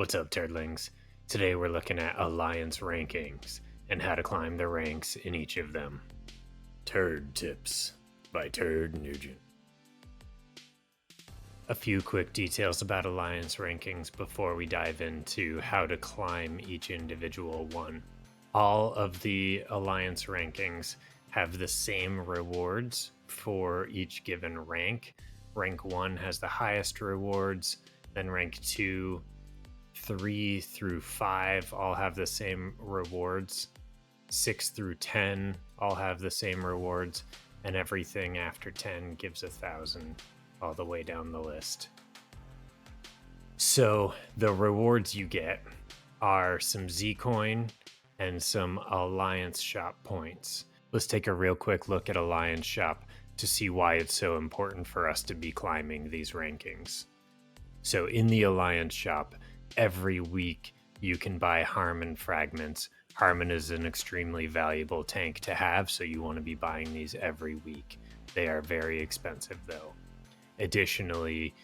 What's up, Turdlings? Today we're looking at Alliance rankings and how to climb the ranks in each of them. Turd Tips by Turd Nugent. A few quick details about Alliance rankings before we dive into how to climb each individual one. All of the Alliance rankings have the same rewards for each given rank. Rank 1 has the highest rewards, then rank 2, 3 through 5 all have the same rewards. 6 through 10 all have the same rewards, and everything after 10 gives 1,000 all the way down the list. So the rewards you get are some Z-Coin and some Alliance Shop points. Let's take a real quick look at Alliance Shop to see why it's so important for us to be climbing these rankings. So in the Alliance Shop, every week you can buy Harmon fragments. Harmon is an extremely valuable tank to have, so you want to be buying these every week. They are very expensive though. Additionally,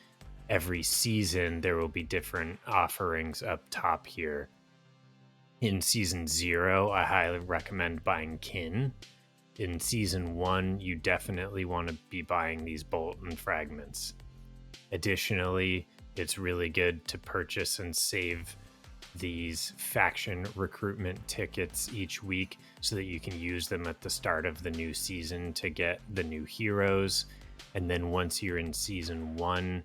every season there will be different offerings up top here. In Season 0, I highly recommend buying Kin. In Season 1, you definitely want to be buying these Bolton fragments. Additionally, it's really good to purchase and save these faction recruitment tickets each week so that you can use them at the start of the new season to get the new heroes. And then once you're in Season 1,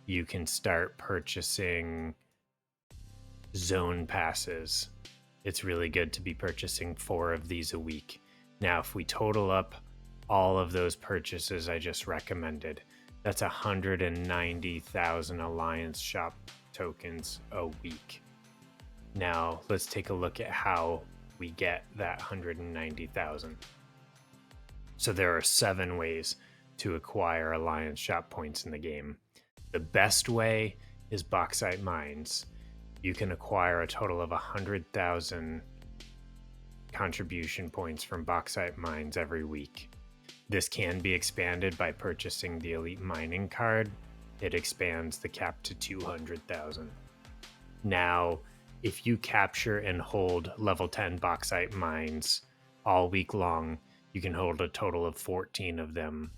you can start purchasing zone passes. It's really good to be purchasing 4 of these a week. Now, if we total up all of those purchases I just recommended, that's 190,000 Alliance Shop tokens a week. Now, let's take a look at how we get that 190,000. So there are 7 ways to acquire Alliance Shop points in the game. The best way is bauxite mines. You can acquire a total of 100,000 contribution points from bauxite mines every week. This can be expanded by purchasing the Elite Mining card. It expands the cap to 200,000. Now, if you capture and hold level 10 bauxite mines all week long, you can hold a total of 14 of them,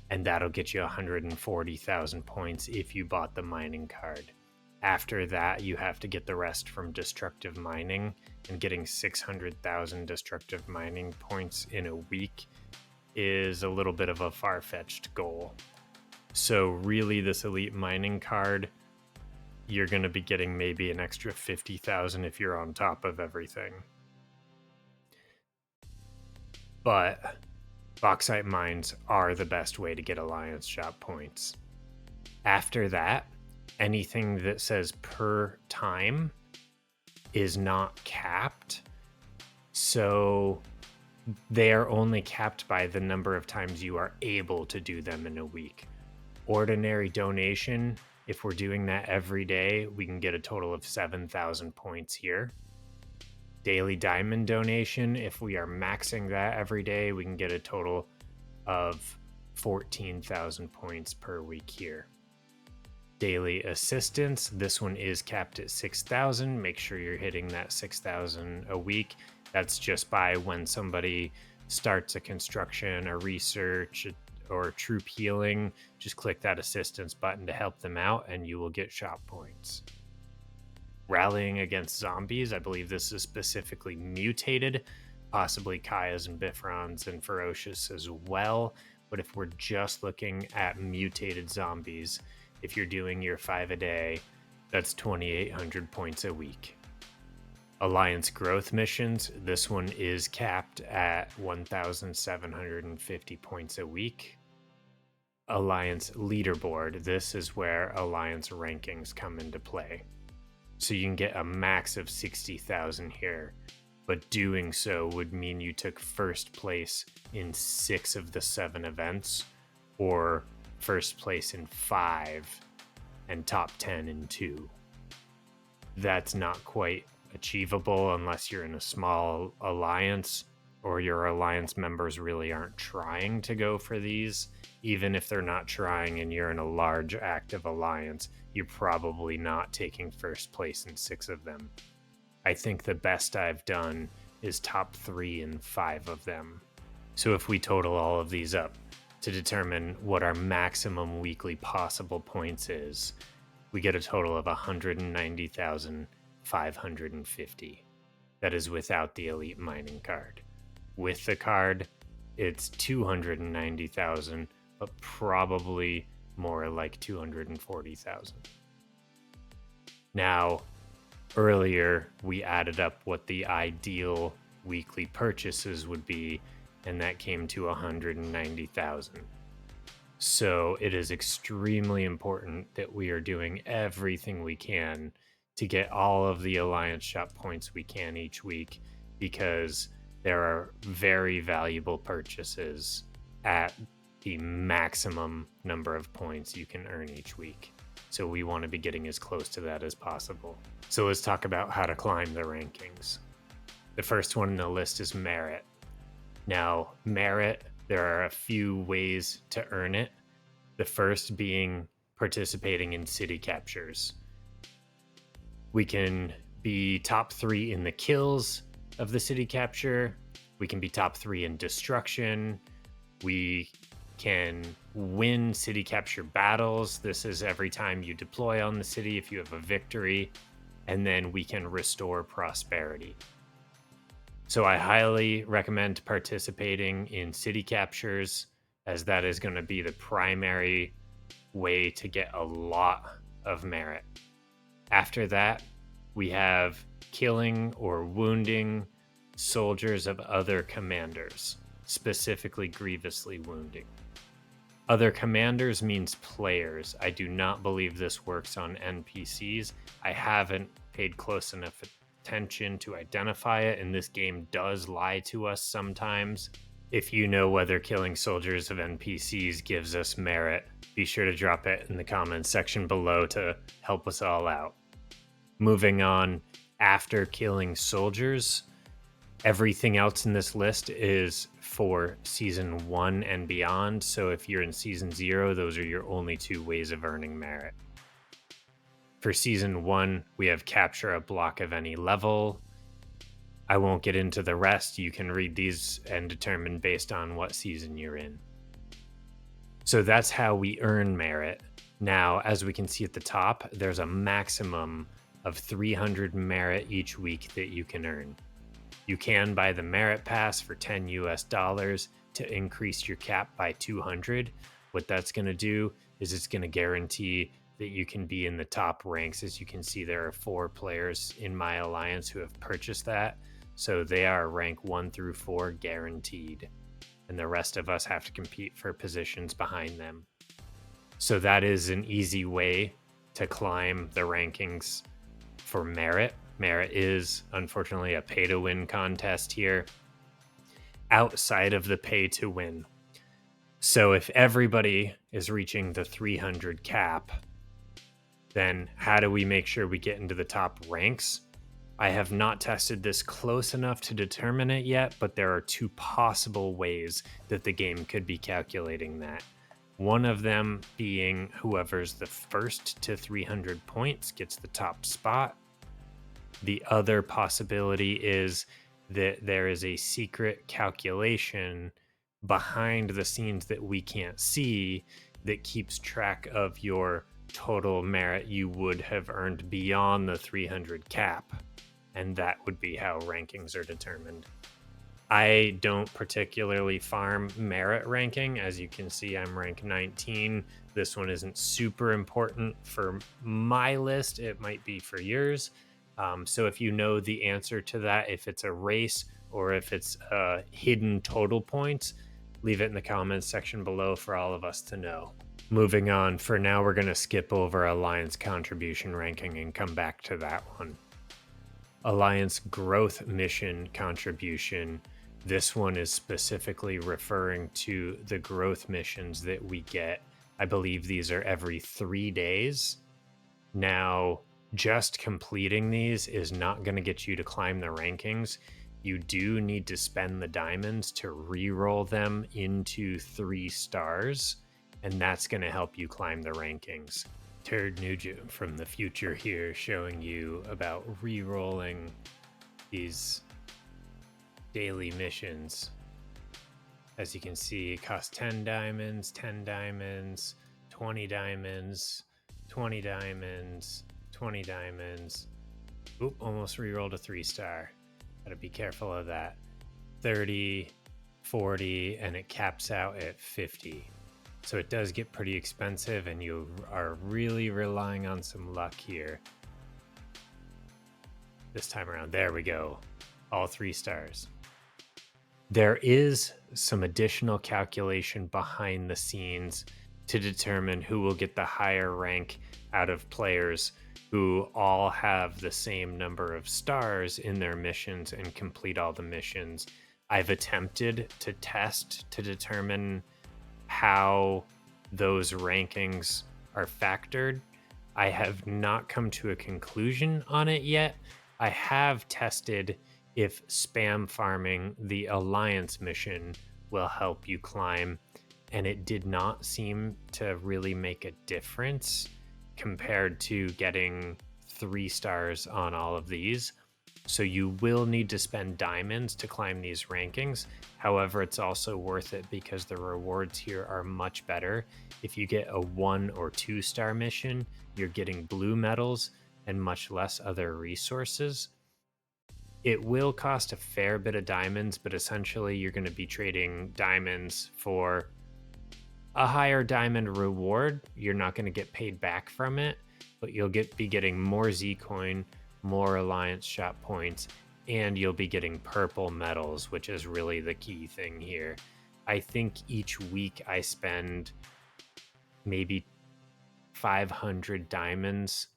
and that'll get you 140,000 points if you bought the mining card. After that, you have to get the rest from destructive mining, and getting 600,000 destructive mining points in a week is a little bit of a far-fetched goal. So really, this Elite Mining card, you're going to be getting maybe an extra 50,000 if you're on top of everything. But bauxite mines are the best way to get Alliance Shop points. After that, anything that says per time is not capped. So they are only capped by the number of times you are able to do them in a week. Ordinary donation, if we're doing that every day, we can get a total of 7,000 points here. Daily diamond donation, if we are maxing that every day, we can get a total of 14,000 points per week here. Daily assistance, this one is capped at 6,000. Make sure you're hitting that 6,000 a week. That's just by when somebody starts a construction, a research, or troop healing. Just click that assistance button to help them out, and you will get shop points. Rallying against zombies, I believe this is specifically mutated, possibly Kaya's and Bifron's and Ferocious as well. But if we're just looking at mutated zombies, if you're doing your 5 a day, that's 2,800 points a week. Alliance growth missions, this one is capped at 1,750 points a week. Alliance leaderboard, this is where Alliance rankings come into play. So you can get a max of 60,000 here, but doing so would mean you took first place in 6 of the 7 events, or first place in 5 and top 10 in 2. That's not quite achievable unless you're in a small alliance or your alliance members really aren't trying to go for these. Even if they're not trying and you're in a large active alliance, you're probably not taking first place in 6 of them. I think the best I've done is top 3 in 5 of them. So if we total all of these up to determine what our maximum weekly possible points is, we get a total of 190,550. That is without the elite mining card. With the card, it's 290,000, but probably more like 240,000. Now, earlier we added up what the ideal weekly purchases would be, and that came to 190,000. So it is extremely important that we are doing everything we can to get all of the Alliance Shop points we can each week, because there are very valuable purchases at the maximum number of points you can earn each week. So we want to be getting as close to that as possible. So let's talk about how to climb the rankings. The first one in the list is merit. Now, merit, there are a few ways to earn it. The first being participating in city captures. We can be top 3 in the kills of the city capture. We can be top 3 in destruction. We can win city capture battles. This is every time you deploy on the city if you have a victory. And then we can restore prosperity. So I highly recommend participating in city captures, as that is going to be the primary way to get a lot of merit. After that, we have killing or wounding soldiers of other commanders, specifically grievously wounding. Other commanders means players. I do not believe this works on NPCs. I haven't paid close enough attention to identify it, and this game does lie to us sometimes. If you know whether killing soldiers of NPCs gives us merit, be sure to drop it in the comments section below to help us all out. Moving on, after killing soldiers, everything else in this list is for Season 1 and beyond. So if you're in Season 0, those are your only 2 ways of earning merit. For Season 1, we have capture a block of any level. I won't get into the rest. You can read these and determine based on what season you're in. So that's how we earn merit. Now, as we can see at the top, there's a maximum of 300 merit each week that you can earn. You can buy the merit pass for $10 US to increase your cap by 200. What that's going to do is it's going to guarantee that you can be in the top ranks. As you can see, there are 4 players in my alliance who have purchased that. So they are rank 1 through 4 guaranteed. And the rest of us have to compete for positions behind them. So that is an easy way to climb the rankings for merit. Merit is, unfortunately, a pay-to-win contest here outside of the pay-to-win. So if everybody is reaching the 300 cap, then how do we make sure we get into the top ranks? I have not tested this close enough to determine it yet, but there are 2 possible ways that the game could be calculating that. One of them being whoever's the first to 300 points gets the top spot. The other possibility is that there is a secret calculation behind the scenes that we can't see that keeps track of your total merit you would have earned beyond the 300 cap. And that would be how rankings are determined. I don't particularly farm merit ranking. As you can see, I'm rank 19. This one isn't super important for my list. It might be for yours. So if you know the answer to that, if it's a race or if it's hidden total points, leave it in the comments section below for all of us to know. Moving on, for now, we're going to skip over Alliance contribution ranking and come back to that one. Alliance growth mission contribution. This one is specifically referring to the growth missions that we get. I believe these are every 3 days. Now, just completing these is not going to get you to climb the rankings. you do need to spend the diamonds to re-roll them into 3 stars, and that's going to help you climb the rankings. Turd Nugent from the future here showing you about re-rolling these daily missions. As you can see, it costs 10 diamonds, 10 diamonds, 20 diamonds, 20 diamonds, 20 diamonds. Oop, almost re-rolled a 3-star. Gotta be careful of that. 30, 40, and it caps out at 50. So it does get pretty expensive, and you are really relying on some luck here. This time around, there we go. All 3 stars. There is some additional calculation behind the scenes to determine who will get the higher rank out of players who all have the same number of stars in their missions and complete all the missions. I've attempted to test to determine how those rankings are factored. I have not come to a conclusion on it yet. I have tested if spam farming the Alliance mission will help you climb, and it did not seem to really make a difference compared to getting 3 stars on all of these. So you will need to spend diamonds to climb these rankings. However, it's also worth it because the rewards here are much better. If you get a 1 or 2 star mission, you're getting blue medals and much less other resources. It will cost a fair bit of diamonds, but essentially you're going to be trading diamonds for a higher diamond reward. You're not going to get paid back from it, but you'll be getting more Z coin, more Alliance shop points, and you'll be getting purple medals, which is really the key thing here. I think each week I spend maybe 500 diamonds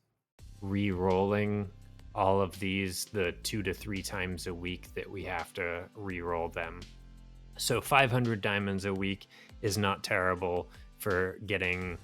re-rolling all of these the 2 to 3 times a week that we have to re-roll them. So 500 diamonds a week is not terrible for getting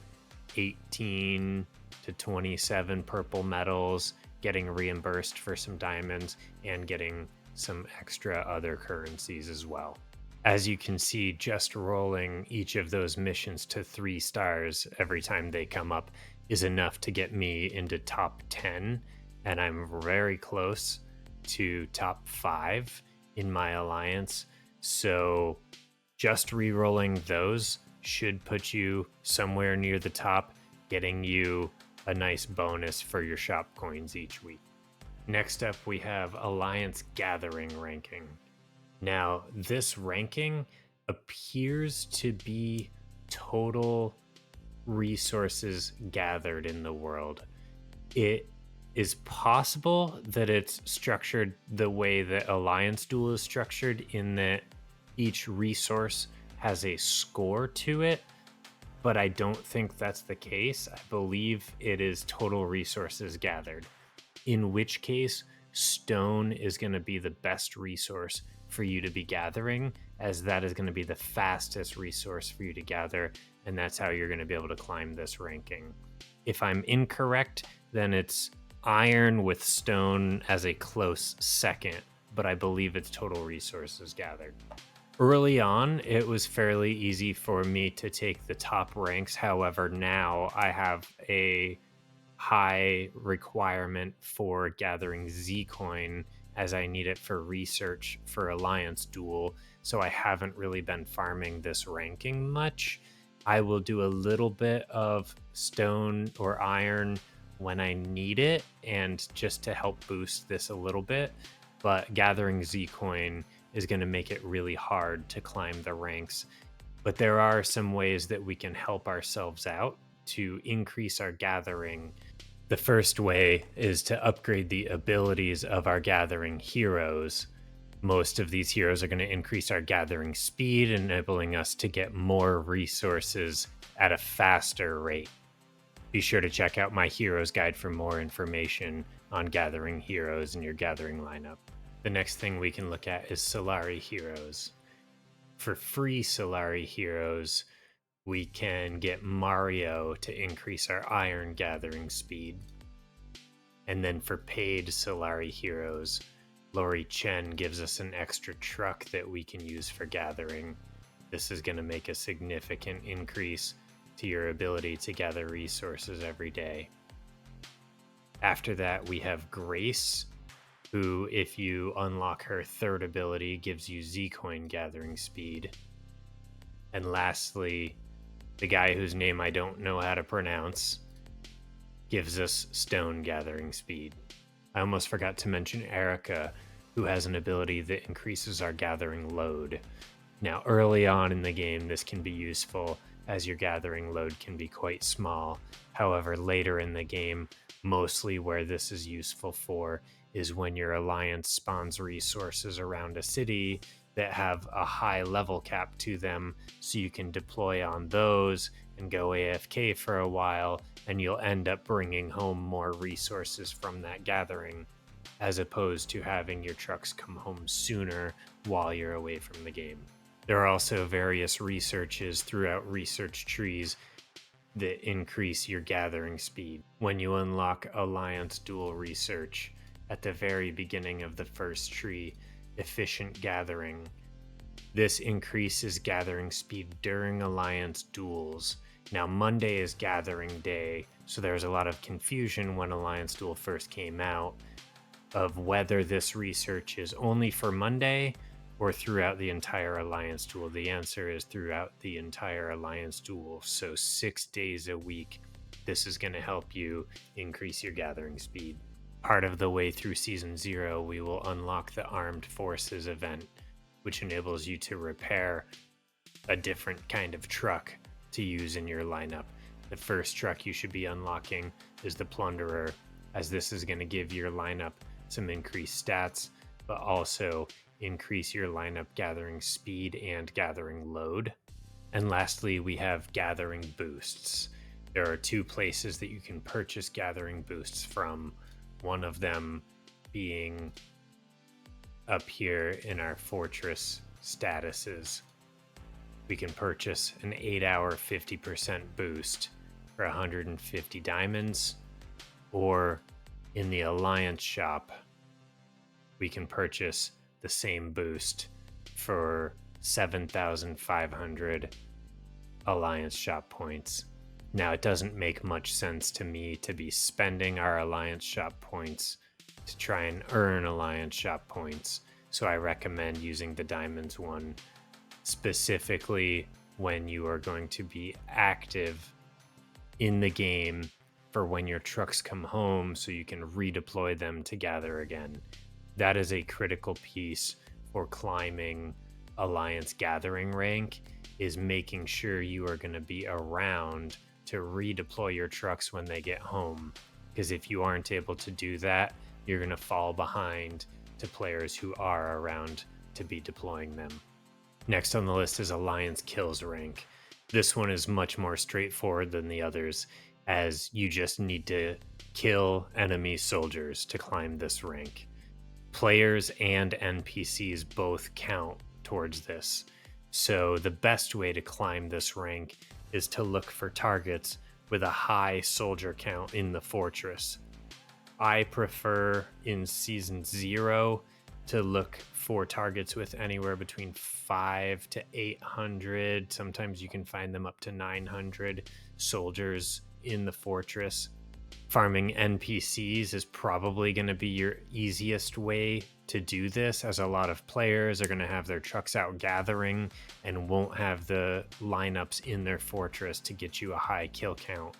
18 to 27 purple medals, getting reimbursed for some diamonds, and getting some extra other currencies as well. As you can see, just rolling each of those missions to 3 stars every time they come up is enough to get me into top 10, and I'm very close to top 5 in my alliance. So just re-rolling those should put you somewhere near the top, getting you a nice bonus for your shop coins each week. Next up, we have Alliance Gathering ranking. Now, this ranking appears to be total resources gathered in the world. It is possible that it's structured the way that Alliance Duel is structured, in that each resource has a score to it, but I don't think that's the case. I believe it is total resources gathered, in which case stone is going to be the best resource for you to be gathering, as that is going to be the fastest resource for you to gather, and that's how you're going to be able to climb this ranking. If I'm incorrect, then it's iron with stone as a close second, but I believe it's total resources gathered. Early on, it was fairly easy for me to take the top ranks. However, now I have a high requirement for gathering Z coin, as I need it for research for Alliance Duel. So I haven't really been farming this ranking much. I will do a little bit of stone or iron when I need it, and just to help boost this a little bit. But gathering Z coin is going to make it really hard to climb the ranks. But there are some ways that we can help ourselves out to increase our gathering. The first way is to upgrade the abilities of our gathering heroes. Most of these heroes are going to increase our gathering speed, enabling us to get more resources at a faster rate. Be sure to check out my heroes guide for more information on gathering heroes in your gathering lineup. The next thing we can look at is Solari heroes. For free Solari heroes, we can get Mario to increase our iron gathering speed. And then for paid Solari heroes, Lori Chen gives us an extra truck that we can use for gathering. This is going to make a significant increase to your ability to gather resources every day. After that, we have Grace, who, if you unlock her third ability, gives you Z-Coin gathering speed. And lastly, the guy whose name I don't know how to pronounce gives us stone gathering speed. I almost forgot to mention Erica, who has an ability that increases our gathering load. Now, early on in the game, this can be useful as your gathering load can be quite small. However, later in the game, mostly where this is useful for is when your alliance spawns resources around a city that have a high level cap to them, so you can deploy on those and go AFK for a while, and you'll end up bringing home more resources from that gathering, as opposed to having your trucks come home sooner while you're away from the game. There are also various researches throughout research trees that increase your gathering speed. When you unlock Alliance Dual Research at the very beginning of the first tree, Efficient Gathering, this increases gathering speed during Alliance duels. Now, Monday is gathering day, so there's a lot of confusion when Alliance Duel first came out of whether this research is only for Monday or throughout the entire Alliance Duel. The answer is throughout the entire Alliance Duel. So 6 days a week, this is going to help you increase your gathering speed. Part of the way through Season 0, we will unlock the Armed Forces event, which enables you to repair a different kind of truck to use in your lineup. The first truck you should be unlocking is the Plunderer, as this is going to give your lineup some increased stats, but also increase your lineup gathering speed and gathering load. And lastly, we have gathering boosts. There are 2 places that you can purchase gathering boosts from, one of them being up here in our fortress statuses. We can purchase an 8-hour 50% boost for 150 diamonds, or in the Alliance shop, we can purchase the same boost for 7,500 Alliance shop points. Now, it doesn't make much sense to me to be spending our Alliance shop points to try and earn Alliance shop points, so I recommend using the diamonds one specifically when you are going to be active in the game for when your trucks come home, so you can redeploy them to gather again. That is a critical piece for climbing Alliance gathering rank, is making sure you are going to be around to redeploy your trucks when they get home. Because if you aren't able to do that, you're going to fall behind to players who are around to be deploying them. Next on the list is Alliance Kills rank. This one is much more straightforward than the others, as you just need to kill enemy soldiers to climb this rank. Players and NPCs both count towards this, so the best way to climb this rank is to look for targets with a high soldier count in the fortress. I prefer in Season 0 to look for targets with anywhere between 5 to 800. Sometimes you can find them up to 900 soldiers in the fortress. Farming NPCs is probably going to be your easiest way to do this, as a lot of players are going to have their trucks out gathering and won't have the lineups in their fortress to get you a high kill count.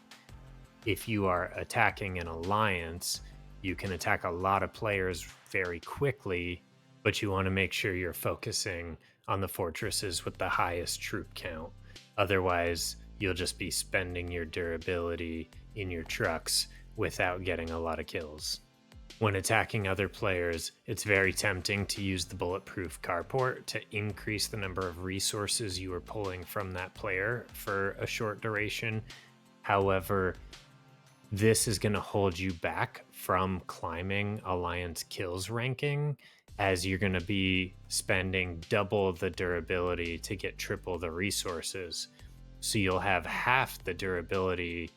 If you are attacking an alliance, you can attack a lot of players very quickly, but you want to make sure you're focusing on the fortresses with the highest troop count. Otherwise, you'll just be spending your durability in your trucks without getting a lot of kills. When attacking other players, it's very tempting to use the bulletproof carport to increase the number of resources you are pulling from that player for a short duration. However, this is going to hold you back from climbing Alliance Kills ranking, as you're going to be spending double the durability to get triple the resources. So you'll have half the durability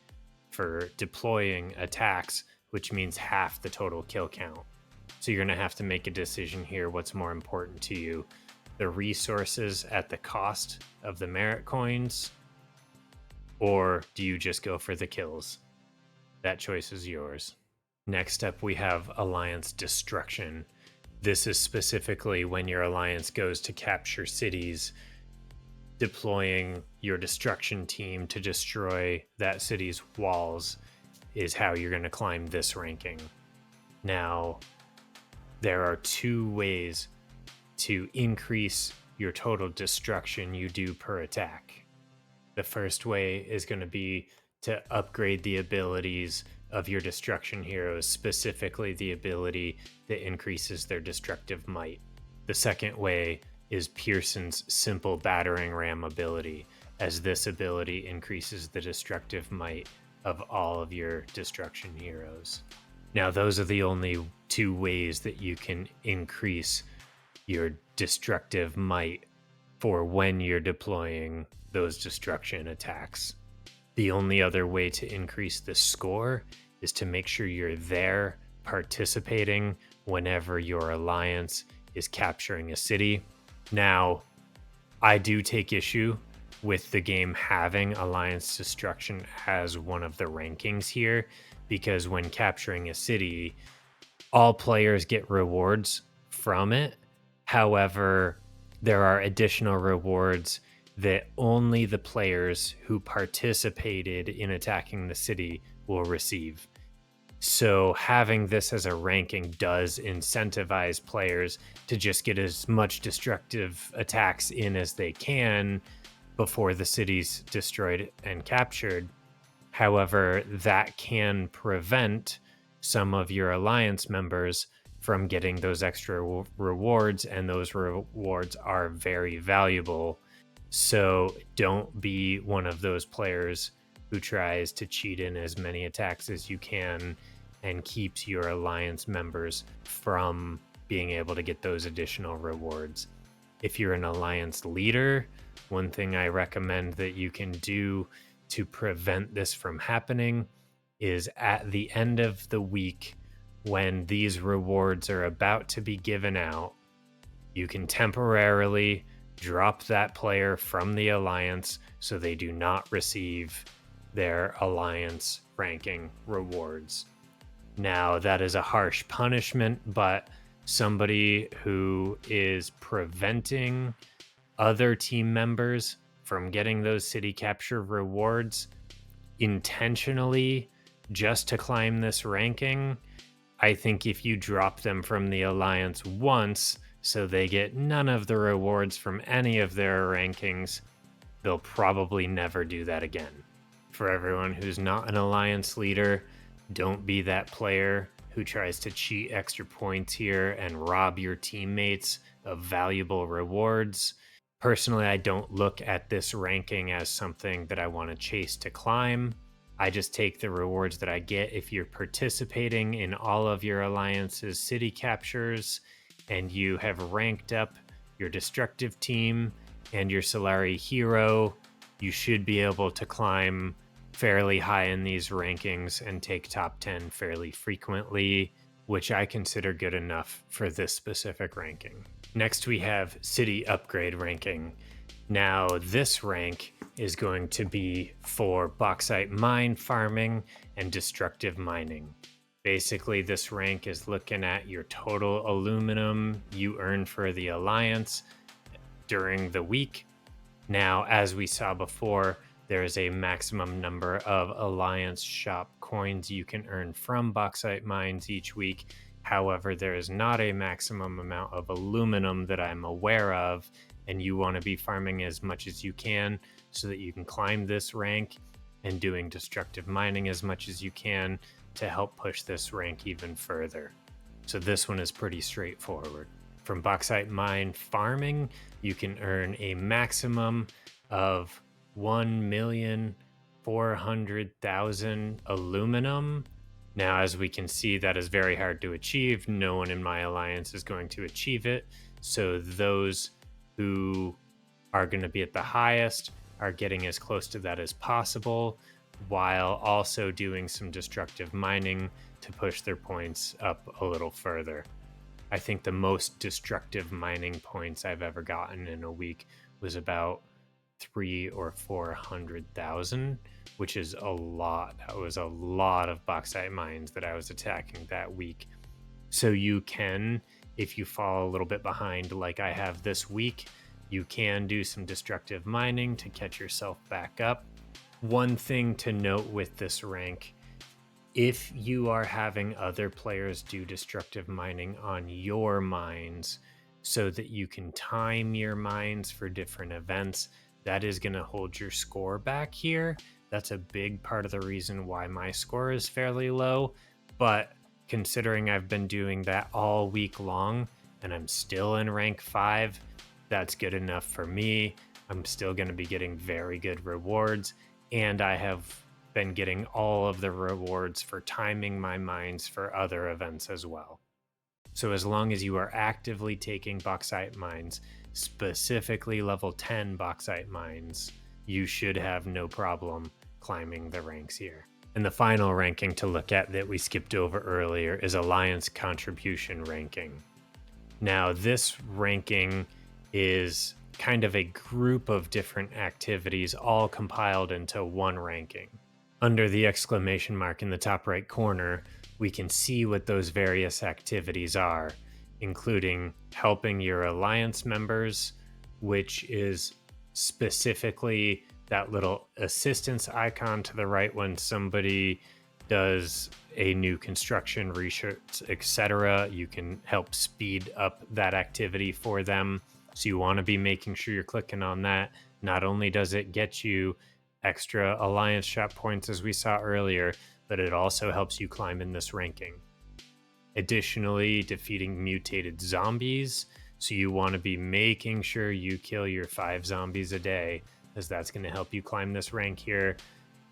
for deploying attacks, which means half the total kill count. So you're going to have to make a decision here. What's more important to you? The resources at the cost of the merit coins, or do you just go for the kills? That choice is yours. Next up, we have Alliance Destruction. This is specifically when your alliance goes to capture cities, deploying your destruction team to destroy that city's walls is how you're going to climb this ranking. Now, there are two ways to increase your total destruction you do per attack. The first way is going to be to upgrade the abilities of your destruction heroes, specifically the ability that increases their destructive might. The second way is Pearson's simple battering ram ability, as this ability increases the destructive might of all of your destruction heroes. Now, those are the only two ways that you can increase your destructive might for when you're deploying those destruction attacks. The only other way to increase the score is to make sure you're there participating whenever your alliance is capturing a city. Now, I do take issue with the game having alliance destruction as one of the rankings here, because when capturing a city, all players get rewards from it. However, there are additional rewards that only the players who participated in attacking the city will receive. So having this as a ranking does incentivize players to just get as much destructive attacks in as they can before the city's destroyed and captured. However, that can prevent some of your alliance members from getting those extra rewards, and those rewards are very valuable. So don't be one of those players who tries to cheat in as many attacks as you can and keeps your alliance members from being able to get those additional rewards. If you're an alliance leader, one thing I recommend that you can do to prevent this from happening is at the end of the week, when these rewards are about to be given out, you can temporarily drop that player from the alliance so they do not receive their alliance ranking rewards. Now, that is a harsh punishment, but somebody who is preventing other team members from getting those city capture rewards intentionally just to climb this ranking, I think if you drop them from the alliance once so they get none of the rewards from any of their rankings, they'll probably never do that again. For everyone who's not an alliance leader, don't be that player who tries to cheat extra points here and rob your teammates of valuable rewards. Personally, I don't look at this ranking as something that I want to chase to climb. I just take the rewards that I get if you're participating in all of your alliance's city captures and you have ranked up your destructive team and your Solari hero. You should be able to climb fairly high in these rankings and take top 10 fairly frequently, which I consider good enough for this specific ranking. Next, we have City Upgrade ranking. Now, this rank is going to be for bauxite mine farming and destructive mining. Basically, this rank is looking at your total aluminum you earn for the Alliance during the week. Now, as we saw before, there is a maximum number of Alliance shop coins you can earn from bauxite mines each week. However, there is not a maximum amount of aluminum that I'm aware of, and you want to be farming as much as you can so that you can climb this rank and doing destructive mining as much as you can to help push this rank even further. So this one is pretty straightforward. From bauxite mine farming, you can earn a maximum of 1,400,000 aluminum. Now, as we can see, that is very hard to achieve. No one in my alliance is going to achieve it. So those who are going to be at the highest are getting as close to that as possible, while also doing some destructive mining to push their points up a little further. I think the most destructive mining points I've ever gotten in a week was about 300,000 or 400,000, which is a lot. That was a lot of bauxite mines that I was attacking that week. So you can, if you fall a little bit behind like I have this week, you can do some destructive mining to catch yourself back up. One thing to note with this rank, if you are having other players do destructive mining on your mines so that you can time your mines for different events, that is going to hold your score back here. That's a big part of the reason why my score is fairly low. But considering I've been doing that all week long and I'm still in rank 5, that's good enough for me. I'm still going to be getting very good rewards, and I have been getting all of the rewards for timing my mines for other events as well. So as long as you are actively taking bauxite mines, specifically level 10 bauxite mines, you should have no problem climbing the ranks here. And the final ranking to look at that we skipped over earlier is Alliance Contribution Ranking. Now, this ranking is kind of a group of different activities all compiled into one ranking. Under the exclamation mark in the top right corner, we can see what those various activities are, including helping your alliance members, which is specifically that little assistance icon to the right when somebody does a new construction, research, etc. You can help speed up that activity for them. So you want to be making sure you're clicking on that. Not only does it get you extra alliance shop points as we saw earlier, but it also helps you climb in this ranking. Additionally, defeating mutated zombies. So you want to be making sure you kill your 5 zombies a day, as that's going to help you climb this rank here,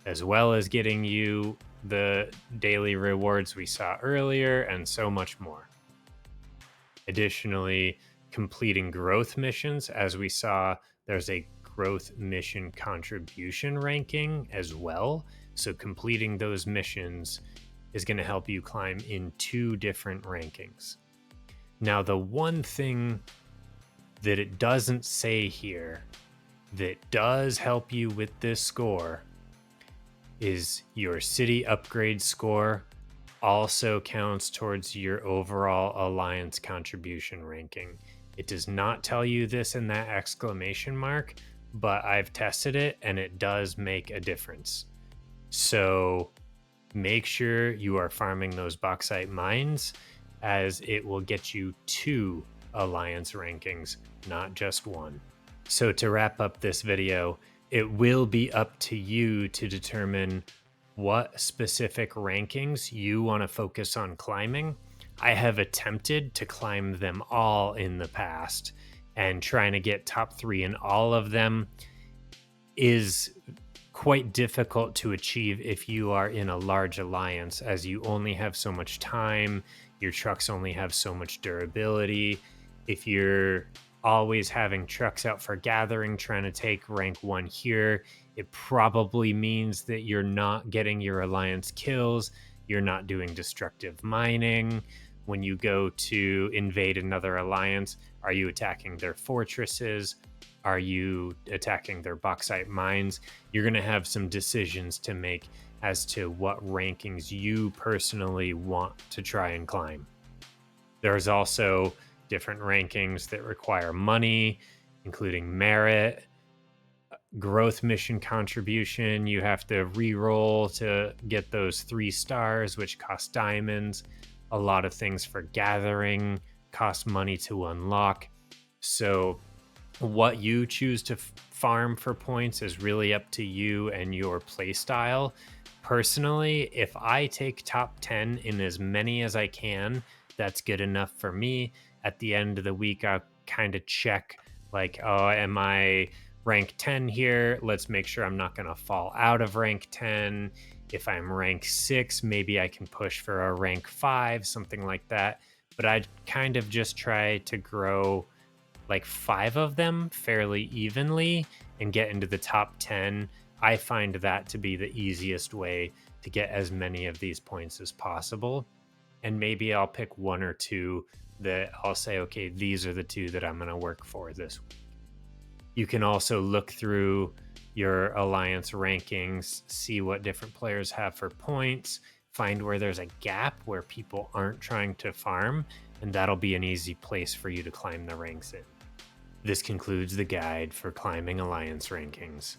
as well as getting you the daily rewards we saw earlier and so much more. Additionally, completing growth missions. As we saw, there's a growth mission contribution ranking as well. So completing those missions is going to help you climb in 2 different rankings. Now, the one thing that it doesn't say here that does help you with this score is your city upgrade score also counts towards your overall alliance contribution ranking. It does not tell you this in that exclamation mark, but I've tested it and it does make a difference. So make sure you are farming those bauxite mines, as it will get you 2 alliance rankings, not just 1. So to wrap up this video, it will be up to you to determine what specific rankings you want to focus on climbing. I have attempted to climb them all in the past, and trying to get top 3 in all of them is quite difficult to achieve if you are in a large alliance, as you only have so much time, your trucks only have so much durability. If you're always having trucks out for gathering, trying to take rank 1 here, it probably means that you're not getting your alliance kills, you're not doing destructive mining. When you go to invade another alliance, are you attacking their fortresses? Are you attacking their bauxite mines? You're going to have some decisions to make as to what rankings you personally want to try and climb. There's also different rankings that require money, including merit, growth mission contribution. You have to re-roll to get those 3 stars, which cost diamonds. A lot of things for gathering cost money to unlock. So what you choose to farm for points is really up to you and your play style. Personally, if I take top 10 in as many as I can, that's good enough for me. At the end of the week, I'll kind of check like, oh, am I rank 10 here? Let's make sure I'm not going to fall out of rank 10. If I'm rank 6, maybe I can push for a rank 5, something like that. But I'd kind of just try to grow like 5 of them fairly evenly and get into the top 10. I find that to be the easiest way to get as many of these points as possible. And maybe I'll pick one or two that I'll say, okay, these are the two that I'm going to work for this week. You can also look through your alliance rankings, see what different players have for points, find where there's a gap where people aren't trying to farm, and that'll be an easy place for you to climb the ranks in. This concludes the guide for climbing alliance rankings.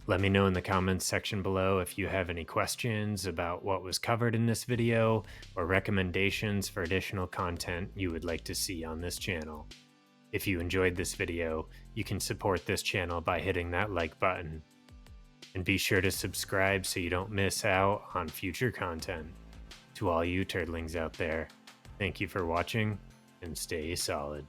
Let me know in the comments section below if you have any questions about what was covered in this video or recommendations for additional content you would like to see on this channel. If you enjoyed this video, you can support this channel by hitting that like button. And be sure to subscribe so you don't miss out on future content. To all you turtlings out there, thank you for watching and stay solid.